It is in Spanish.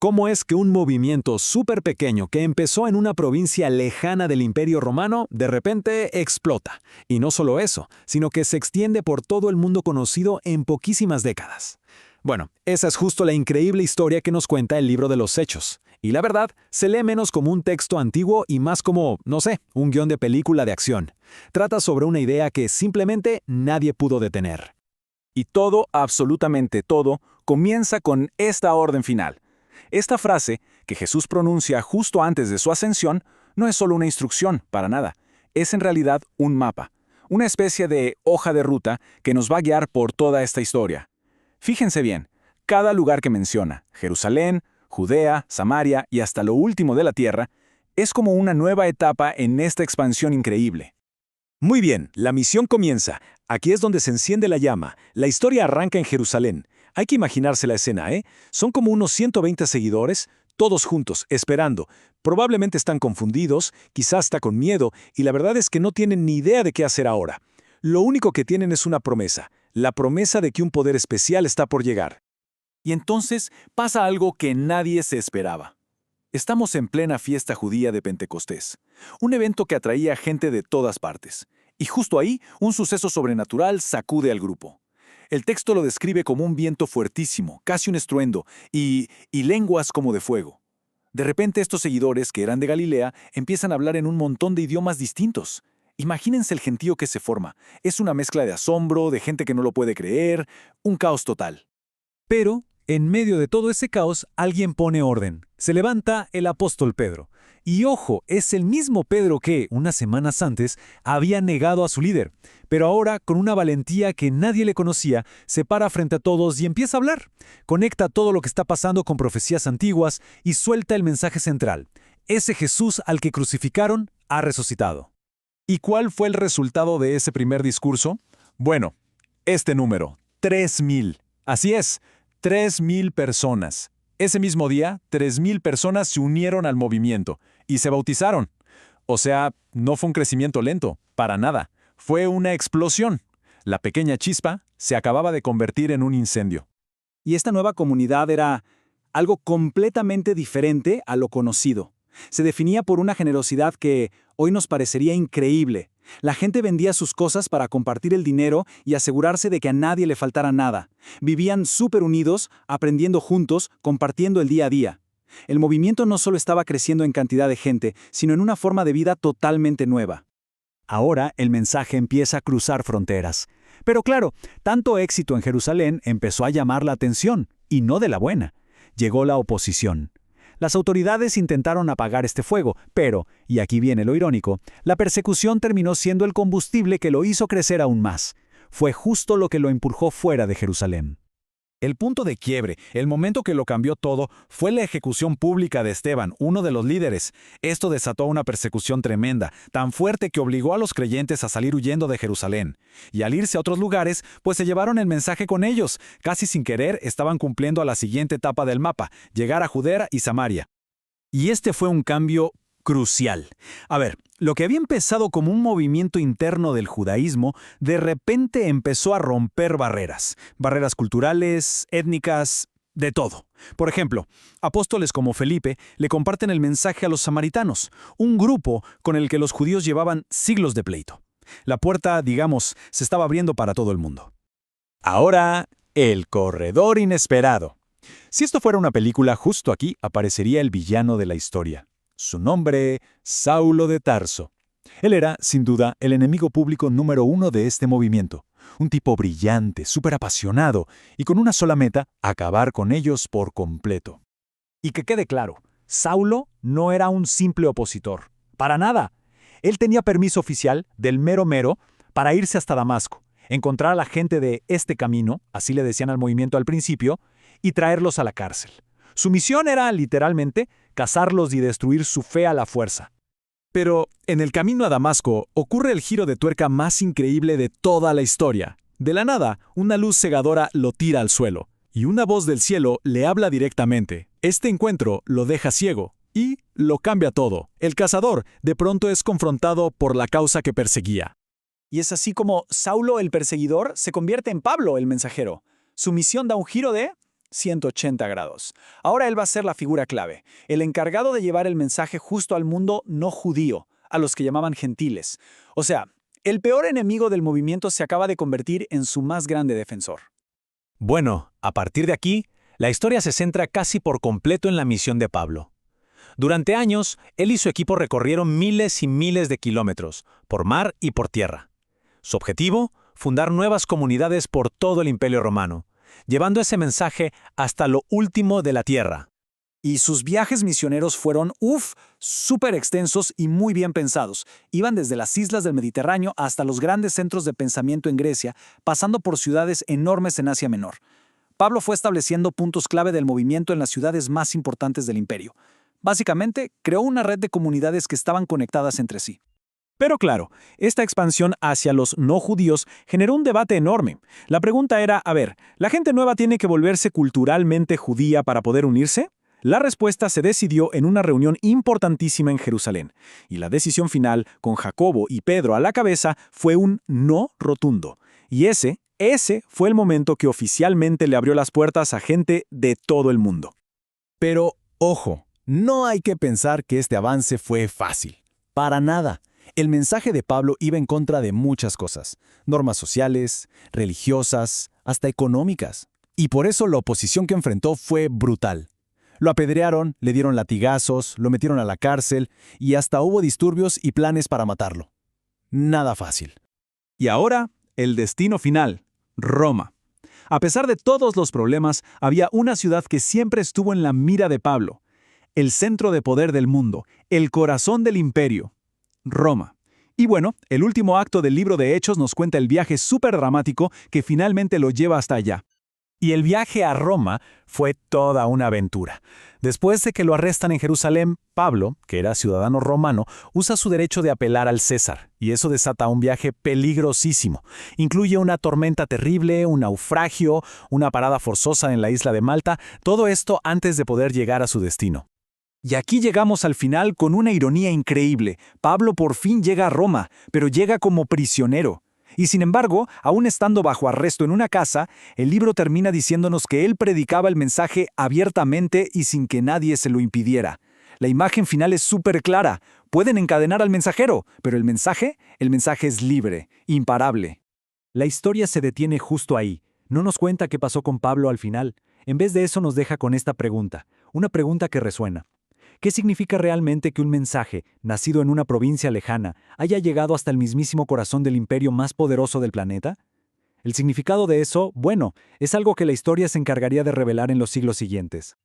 ¿Cómo es que un movimiento súper pequeño que empezó en una provincia lejana del Imperio Romano de repente explota? Y no solo eso, sino que se extiende por todo el mundo conocido en poquísimas décadas. Bueno, esa es justo la increíble historia que nos cuenta el libro de los Hechos. Y la verdad, se lee menos como un texto antiguo y más como, no sé, un guión de película de acción. Trata sobre una idea que simplemente nadie pudo detener. Y todo, absolutamente todo, comienza con esta orden final. Esta frase, que Jesús pronuncia justo antes de su ascensión, no es solo una instrucción, para nada. Es en realidad un mapa, una especie de hoja de ruta que nos va a guiar por toda esta historia. Fíjense bien, cada lugar que menciona, Jerusalén, Judea, Samaria y hasta lo último de la tierra, es como una nueva etapa en esta expansión increíble. Muy bien, la misión comienza. Aquí es donde se enciende la llama. La historia arranca en Jerusalén. Hay que imaginarse la escena, ¿eh? Son como unos 120 seguidores, todos juntos, esperando. Probablemente están confundidos, quizás hasta con miedo, y la verdad es que no tienen ni idea de qué hacer ahora. Lo único que tienen es una promesa, la promesa de que un poder especial está por llegar. Y entonces pasa algo que nadie se esperaba. Estamos en plena fiesta judía de Pentecostés, un evento que atraía gente de todas partes. Y justo ahí, un suceso sobrenatural sacude al grupo. El texto lo describe como un viento fuertísimo, casi un estruendo, y lenguas como de fuego. De repente estos seguidores, que eran de Galilea, empiezan a hablar en un montón de idiomas distintos. Imagínense el gentío que se forma. Es una mezcla de asombro, de gente que no lo puede creer, un caos total. Pero, en medio de todo ese caos, alguien pone orden. Se levanta el apóstol Pedro. Y ojo, es el mismo Pedro que, unas semanas antes, había negado a su líder. Pero ahora, con una valentía que nadie le conocía, se para frente a todos y empieza a hablar. Conecta todo lo que está pasando con profecías antiguas y suelta el mensaje central. Ese Jesús al que crucificaron ha resucitado. ¿Y cuál fue el resultado de ese primer discurso? Bueno, este número, 3,000. Así es, 3,000 personas. Ese mismo día, 3,000 personas se unieron al movimiento y se bautizaron. O sea, no fue un crecimiento lento, para nada. Fue una explosión. La pequeña chispa se acababa de convertir en un incendio. Y esta nueva comunidad era algo completamente diferente a lo conocido. Se definía por una generosidad que hoy nos parecería increíble. La gente vendía sus cosas para compartir el dinero y asegurarse de que a nadie le faltara nada. Vivían súper unidos, aprendiendo juntos, compartiendo el día a día. El movimiento no solo estaba creciendo en cantidad de gente, sino en una forma de vida totalmente nueva. Ahora el mensaje empieza a cruzar fronteras. Pero claro, tanto éxito en Jerusalén empezó a llamar la atención, y no de la buena. Llegó la oposición. Las autoridades intentaron apagar este fuego, pero, y aquí viene lo irónico, la persecución terminó siendo el combustible que lo hizo crecer aún más. Fue justo lo que lo empujó fuera de Jerusalén. El punto de quiebre, el momento que lo cambió todo, fue la ejecución pública de Esteban, uno de los líderes. Esto desató una persecución tremenda, tan fuerte que obligó a los creyentes a salir huyendo de Jerusalén. Y al irse a otros lugares, pues se llevaron el mensaje con ellos. Casi sin querer, estaban cumpliendo a la siguiente etapa del mapa, llegar a Judea y Samaria. Y este fue un cambio crucial. A ver, lo que había empezado como un movimiento interno del judaísmo, de repente empezó a romper barreras. Barreras culturales, étnicas, de todo. Por ejemplo, apóstoles como Felipe le comparten el mensaje a los samaritanos, un grupo con el que los judíos llevaban siglos de pleito. La puerta, digamos, se estaba abriendo para todo el mundo. Ahora, el corredor inesperado. Si esto fuera una película, justo aquí aparecería el villano de la historia. Su nombre, Saulo de Tarso. Él era, sin duda, el enemigo público número 1 de este movimiento. Un tipo brillante, súper apasionado, y con una sola meta, acabar con ellos por completo. Y que quede claro, Saulo no era un simple opositor. Para nada. Él tenía permiso oficial del mero mero para irse hasta Damasco, encontrar a la gente de este camino, así le decían al movimiento al principio, y traerlos a la cárcel. Su misión era, literalmente, cazarlos y destruir su fe a la fuerza. Pero, en el camino a Damasco, ocurre el giro de tuerca más increíble de toda la historia. De la nada, una luz cegadora lo tira al suelo, y una voz del cielo le habla directamente. Este encuentro lo deja ciego, y lo cambia todo. El cazador, de pronto, es confrontado por la causa que perseguía. Y es así como Saulo el perseguidor se convierte en Pablo el mensajero. Su misión da un giro de 180 grados. Ahora él va a ser la figura clave, el encargado de llevar el mensaje justo al mundo no judío, a los que llamaban gentiles. O sea, el peor enemigo del movimiento se acaba de convertir en su más grande defensor. Bueno, a partir de aquí, la historia se centra casi por completo en la misión de Pablo. Durante años, él y su equipo recorrieron miles y miles de kilómetros, por mar y por tierra. Su objetivo, fundar nuevas comunidades por todo el Imperio Romano, llevando ese mensaje hasta lo último de la tierra. Y sus viajes misioneros fueron, súper extensos y muy bien pensados. Iban desde las islas del Mediterráneo hasta los grandes centros de pensamiento en Grecia, pasando por ciudades enormes en Asia Menor. Pablo fue estableciendo puntos clave del movimiento en las ciudades más importantes del imperio. Básicamente, creó una red de comunidades que estaban conectadas entre sí. Pero claro, esta expansión hacia los no judíos generó un debate enorme. La pregunta era, ¿la gente nueva tiene que volverse culturalmente judía para poder unirse? La respuesta se decidió en una reunión importantísima en Jerusalén, y la decisión final, con Jacobo y Pedro a la cabeza, fue un no rotundo. Y ese fue el momento que oficialmente le abrió las puertas a gente de todo el mundo. Pero, ojo, no hay que pensar que este avance fue fácil. Para nada. El mensaje de Pablo iba en contra de muchas cosas, normas sociales, religiosas, hasta económicas. Y por eso la oposición que enfrentó fue brutal. Lo apedrearon, le dieron latigazos, lo metieron a la cárcel y hasta hubo disturbios y planes para matarlo. Nada fácil. Y ahora, el destino final, Roma. A pesar de todos los problemas, había una ciudad que siempre estuvo en la mira de Pablo. El centro de poder del mundo, el corazón del imperio, Roma. Y bueno, el último acto del libro de Hechos nos cuenta el viaje súper dramático que finalmente lo lleva hasta allá. Y el viaje a Roma fue toda una aventura. Después de que lo arrestan en Jerusalén, Pablo, que era ciudadano romano, usa su derecho de apelar al César, y eso desata un viaje peligrosísimo. Incluye una tormenta terrible, un naufragio, una parada forzosa en la isla de Malta, todo esto antes de poder llegar a su destino. Y aquí llegamos al final con una ironía increíble. Pablo por fin llega a Roma, pero llega como prisionero. Y sin embargo, aún estando bajo arresto en una casa, el libro termina diciéndonos que él predicaba el mensaje abiertamente y sin que nadie se lo impidiera. La imagen final es súper clara. Pueden encadenar al mensajero, pero el mensaje es libre, imparable. La historia se detiene justo ahí. No nos cuenta qué pasó con Pablo al final. En vez de eso nos deja con esta pregunta, una pregunta que resuena. ¿Qué significa realmente que un mensaje, nacido en una provincia lejana, haya llegado hasta el mismísimo corazón del imperio más poderoso del planeta? El significado de eso, bueno, es algo que la historia se encargaría de revelar en los siglos siguientes.